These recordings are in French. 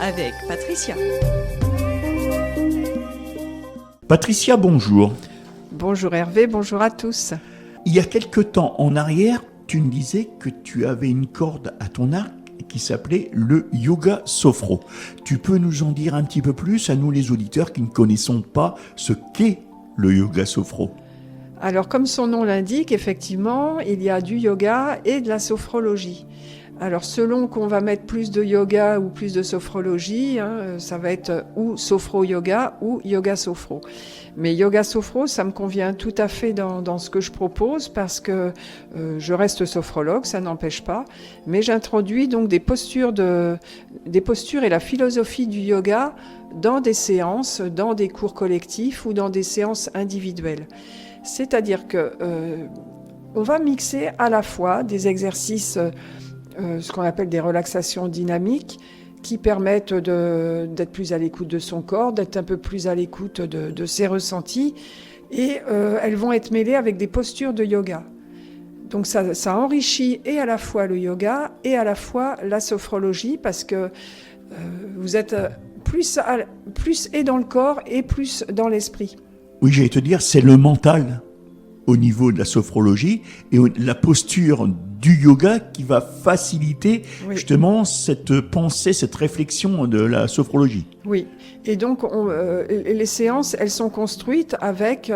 avec Patricia. Patricia, bonjour. Bonjour Hervé, bonjour à tous. Il y a quelque temps en arrière, tu me disais que tu avais une corde à ton arc qui s'appelait le yoga sophro. Tu peux nous en dire un petit peu plus à nous les auditeurs qui ne connaissons pas ce qu'est le yoga sophro? Alors comme son nom l'indique, effectivement, il y a du yoga et de la sophrologie. Alors selon qu'on va mettre plus de yoga ou plus de sophrologie, ça va être ou sophro-yoga ou yoga sophro. Mais yoga sophro, ça me convient tout à fait dans ce que je propose parce que je reste sophrologue, ça n'empêche pas. Mais j'introduis donc des postures et la philosophie du yoga dans des séances, dans des cours collectifs ou dans des séances individuelles. C'est-à-dire que on va mixer à la fois des exercices ce qu'on appelle des relaxations dynamiques qui permettent d'être plus à l'écoute de son corps, d'être un peu plus à l'écoute de ses ressentis. Et elles vont être mêlées avec des postures de yoga. Donc ça enrichit et à la fois le yoga et à la fois la sophrologie parce que vous êtes plus et dans le corps et plus dans l'esprit. Oui, j'allais te dire, c'est le mental au niveau de la sophrologie et la posture du yoga qui va faciliter justement cette pensée, cette réflexion de la sophrologie. Oui, et donc les séances, elles sont construites avec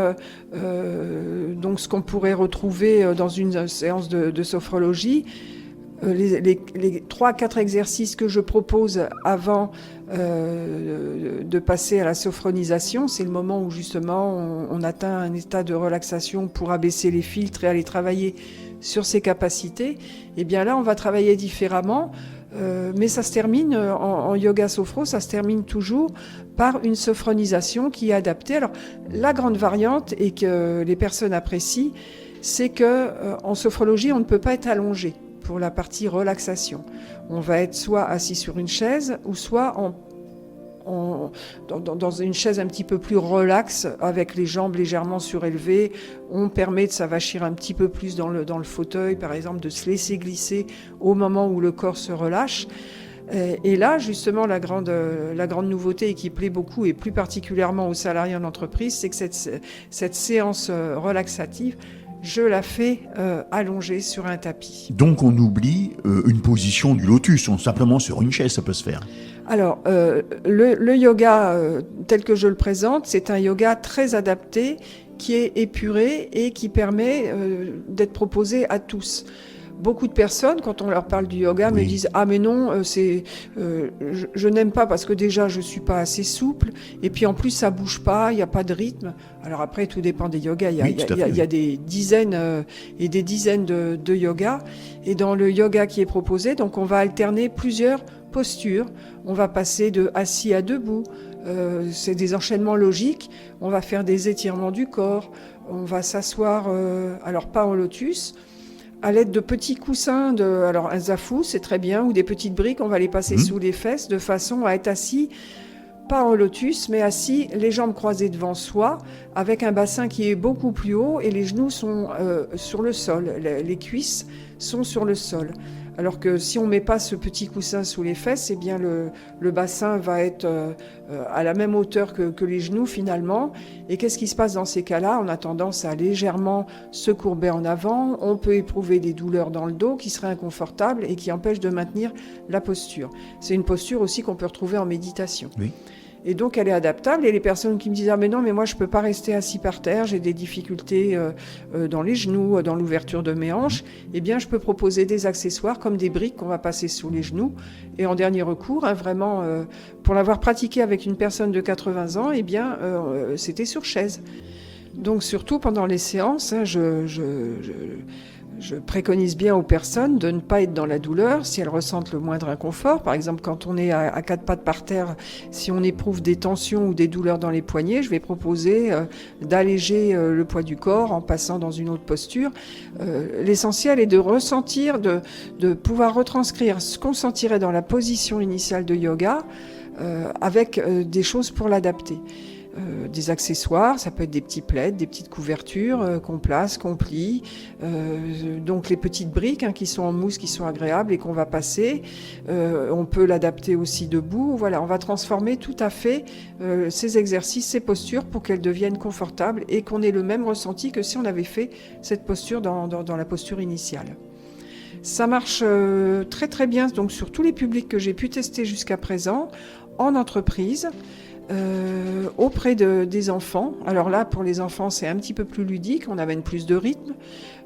donc ce qu'on pourrait retrouver dans une séance de sophrologie. Les 3-4 exercices que je propose avant de passer à la sophronisation, c'est le moment où justement on atteint un état de relaxation pour abaisser les filtres et aller travailler sur ses capacités. Et bien là, on va travailler différemment, mais ça se termine en yoga sophro, ça se termine toujours par une sophronisation qui est adaptée. Alors la grande variante et que les personnes apprécient, c'est que en sophrologie, on ne peut pas être allongé. Pour la partie relaxation, on va être soit assis sur une chaise ou soit dans une chaise un petit peu plus relaxe avec les jambes légèrement surélevées. On permet de s'avachir un petit peu plus dans le fauteuil, par exemple, de se laisser glisser au moment où le corps se relâche. Et là, justement, la grande nouveauté et qui plaît beaucoup, et plus particulièrement aux salariés en entreprise, c'est que cette séance relaxative, je la fais allongée sur un tapis. Donc on oublie une position du lotus, simplement sur une chaise ça peut se faire. Alors le yoga tel que je le présente, c'est un yoga très adapté qui est épuré et qui permet d'être proposé à tous. Beaucoup de personnes, quand on leur parle du yoga, me disent « Ah mais non, je n'aime pas parce que déjà je suis pas assez souple et puis en plus ça bouge pas, il n'y a pas de rythme. » Alors après, tout dépend des yogas. Il y a des dizaines et des dizaines de yogas. Et dans le yoga qui est proposé, donc on va alterner plusieurs postures. On va passer de assis à debout. C'est des enchaînements logiques. On va faire des étirements du corps. On va s'asseoir, alors pas en lotus, à l'aide de petits coussins, alors un zafou, c'est très bien, ou des petites briques, on va les passer sous les fesses de façon à être assis, pas en lotus, mais assis, les jambes croisées devant soi, avec un bassin qui est beaucoup plus haut et les genoux sont sur le sol, les cuisses sont sur le sol. Alors que si on ne met pas ce petit coussin sous les fesses, eh bien le bassin va être à la même hauteur que les genoux finalement. Et qu'est-ce qui se passe dans ces cas-là? On a tendance à légèrement se courber en avant. On peut éprouver des douleurs dans le dos qui seraient inconfortables et qui empêchent de maintenir la posture. C'est une posture aussi qu'on peut retrouver en méditation. Oui. Et donc elle est adaptable, et les personnes qui me disent « Ah mais non, mais moi je peux pas rester assis par terre, j'ai des difficultés dans les genoux, dans l'ouverture de mes hanches », eh bien je peux proposer des accessoires comme des briques qu'on va passer sous les genoux. Et en dernier recours, vraiment, pour l'avoir pratiqué avec une personne de 80 ans, eh bien c'était sur chaise. Donc surtout pendant les séances, je préconise bien aux personnes de ne pas être dans la douleur si elles ressentent le moindre inconfort. Par exemple, quand on est à quatre pattes par terre, si on éprouve des tensions ou des douleurs dans les poignets, je vais proposer d'alléger le poids du corps en passant dans une autre posture. L'essentiel est de ressentir, de pouvoir retranscrire ce qu'on sentirait dans la position initiale de yoga avec des choses pour l'adapter. des accessoires, ça peut être des petits plaids, des petites couvertures qu'on place, qu'on plie, donc les petites briques qui sont en mousse, qui sont agréables et qu'on va passer. On peut l'adapter aussi debout. Voilà, on va transformer tout à fait ces exercices, ces postures pour qu'elles deviennent confortables et qu'on ait le même ressenti que si on avait fait cette posture dans la posture initiale. Ça marche très très bien donc sur tous les publics que j'ai pu tester jusqu'à présent, en entreprise, auprès des enfants. Alors là, pour les enfants, c'est un petit peu plus ludique, on amène plus de rythme.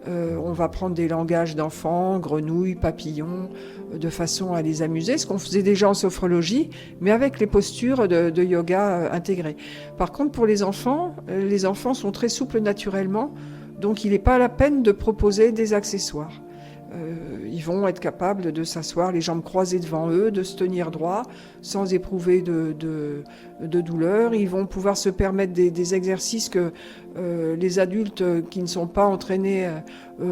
On va prendre des langages d'enfants, grenouilles, papillons, de façon à les amuser, ce qu'on faisait déjà en sophrologie, mais avec les postures de yoga intégrées. Par contre, pour les enfants sont très souples naturellement, donc il n'est pas la peine de proposer des accessoires. Ils vont être capables de s'asseoir les jambes croisées devant eux, de se tenir droit sans éprouver de douleur. Ils vont pouvoir se permettre des exercices que les adultes qui ne sont pas entraînés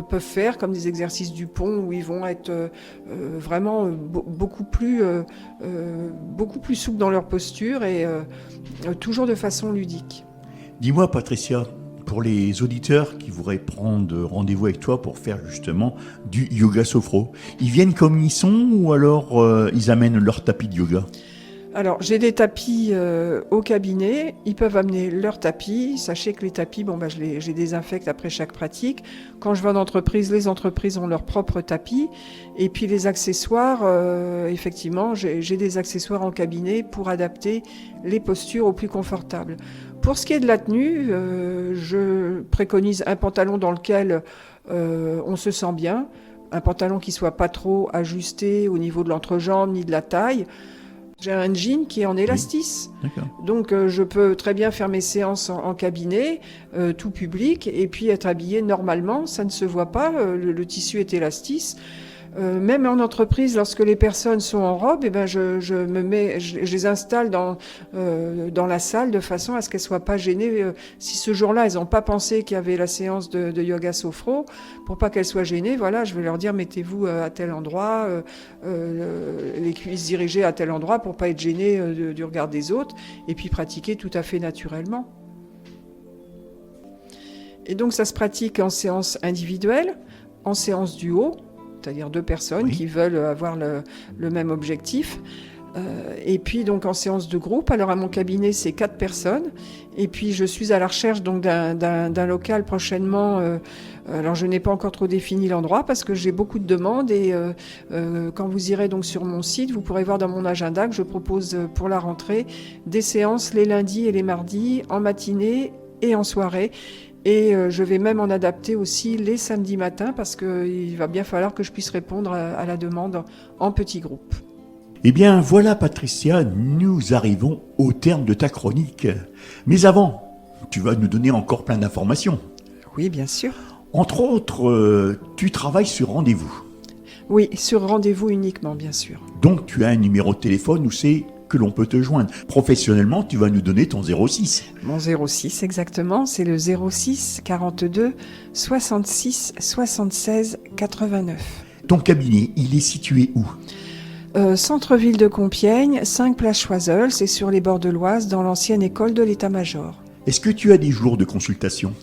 peuvent faire, comme des exercices du pont où ils vont être vraiment beaucoup plus souples dans leur posture et toujours de façon ludique. Dis-moi Patricia, pour les auditeurs qui voudraient prendre rendez-vous avec toi pour faire justement du yoga sophro, ils viennent comme ils sont ou alors ils amènent leur tapis de yoga ? Alors, j'ai des tapis au cabinet. Ils peuvent amener leur tapis. Sachez que les tapis, je les désinfecte après chaque pratique. Quand je vais en entreprise, les entreprises ont leur propre tapis. Et puis les accessoires, effectivement, j'ai des accessoires en cabinet pour adapter les postures au plus confortables. Pour ce qui est de la tenue, je préconise un pantalon dans lequel on se sent bien. Un pantalon qui soit pas trop ajusté au niveau de l'entrejambe ni de la taille. J'ai un jean qui est en élastis, donc je peux très bien faire mes séances en cabinet, tout public, et puis être habillée normalement, ça ne se voit pas, le tissu est élastis. Même en entreprise, lorsque les personnes sont en robe, je les installe dans la salle de façon à ce qu'elles soient pas gênées. Si ce jour-là, elles n'ont pas pensé qu'il y avait la séance de yoga sophro, pour pas qu'elles soient gênées, voilà, je vais leur dire mettez-vous à tel endroit, les cuisses dirigées à tel endroit pour pas être gênées du regard des autres, et puis pratiquer tout à fait naturellement. Et donc ça se pratique en séance individuelle, en séance duo, c'est-à-dire 2 personnes qui veulent avoir le même objectif. Et puis donc en séance de groupe, alors à mon cabinet c'est 4 personnes. Et puis je suis à la recherche donc d'un local prochainement. Alors je n'ai pas encore trop défini l'endroit parce que j'ai beaucoup de demandes et quand vous irez donc sur mon site, vous pourrez voir dans mon agenda que je propose pour la rentrée des séances les lundis et les mardis en matinée et en soirée. Et je vais même en adapter aussi les samedis matins parce qu'il va bien falloir que je puisse répondre à la demande en petits groupes. Eh bien voilà Patricia, nous arrivons au terme de ta chronique. Mais avant, tu vas nous donner encore plein d'informations. Oui, bien sûr. Entre autres, tu travailles sur rendez-vous. Oui, sur rendez-vous uniquement, bien sûr. Donc tu as un numéro de téléphone où c'est que l'on peut te joindre. Professionnellement, tu vas nous donner ton 06. Mon 06, exactement, c'est le 06 42 66 76 89. Ton cabinet, il est situé où ? Centre-ville de Compiègne, 5 Place Choiseul, c'est sur les bords de l'Oise, dans l'ancienne école de l'état-major. Est-ce que tu as des jours de consultation ?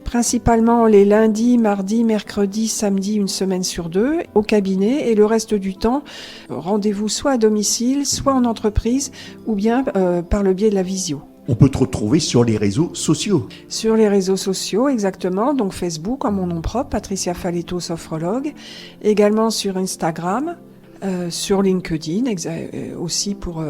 Principalement les lundis, mardis, mercredis, samedis, une semaine sur 2 au cabinet et le reste du temps, rendez-vous soit à domicile, soit en entreprise ou bien par le biais de la visio. On peut te retrouver sur les réseaux sociaux. Sur les réseaux sociaux, exactement, donc Facebook en mon nom propre, Patricia Faletto, sophrologue, également sur Instagram, sur LinkedIn, aussi pour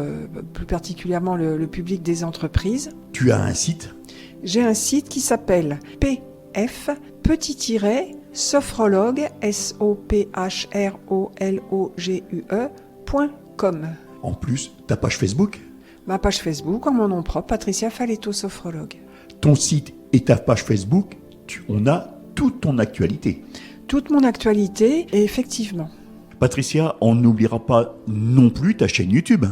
plus particulièrement le public des entreprises. Tu as un site ? J'ai un site qui s'appelle pf-sophrologue, sophrologue.com. En plus, ta page Facebook ? Ma page Facebook en mon nom propre, Patricia Faletto, sophrologue. Ton site et ta page Facebook, on a toute ton actualité. Toute mon actualité, et effectivement. Patricia, on n'oubliera pas non plus ta chaîne YouTube.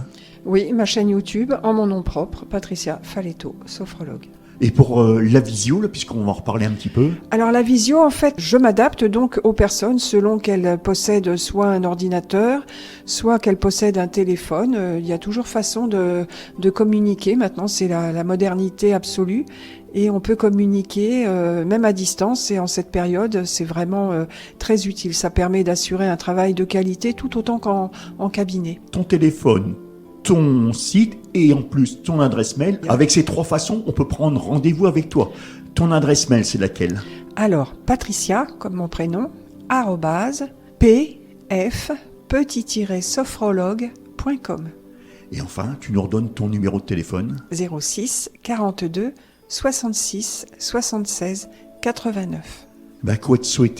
Oui, ma chaîne YouTube en mon nom propre, Patricia Faletto, sophrologue. Et pour la visio, là, puisqu'on va en reparler un petit peu. Alors la visio, en fait, je m'adapte donc aux personnes selon qu'elles possèdent soit un ordinateur, soit qu'elles possèdent un téléphone. Il y a toujours façon de communiquer. Maintenant, c'est la modernité absolue. Et on peut communiquer même à distance. Et en cette période, c'est vraiment très utile. Ça permet d'assurer un travail de qualité tout autant qu'en cabinet. Ton téléphone, ton site et en plus ton adresse mail. Avec ces 3 façons, on peut prendre rendez-vous avec toi. Ton adresse mail, c'est laquelle? Alors, Patricia, comme mon prénom, @pf-sophrologue.com. Et enfin, tu nous redonnes ton numéro de téléphone. 06 42 66 76 89. Quoi te souhaiter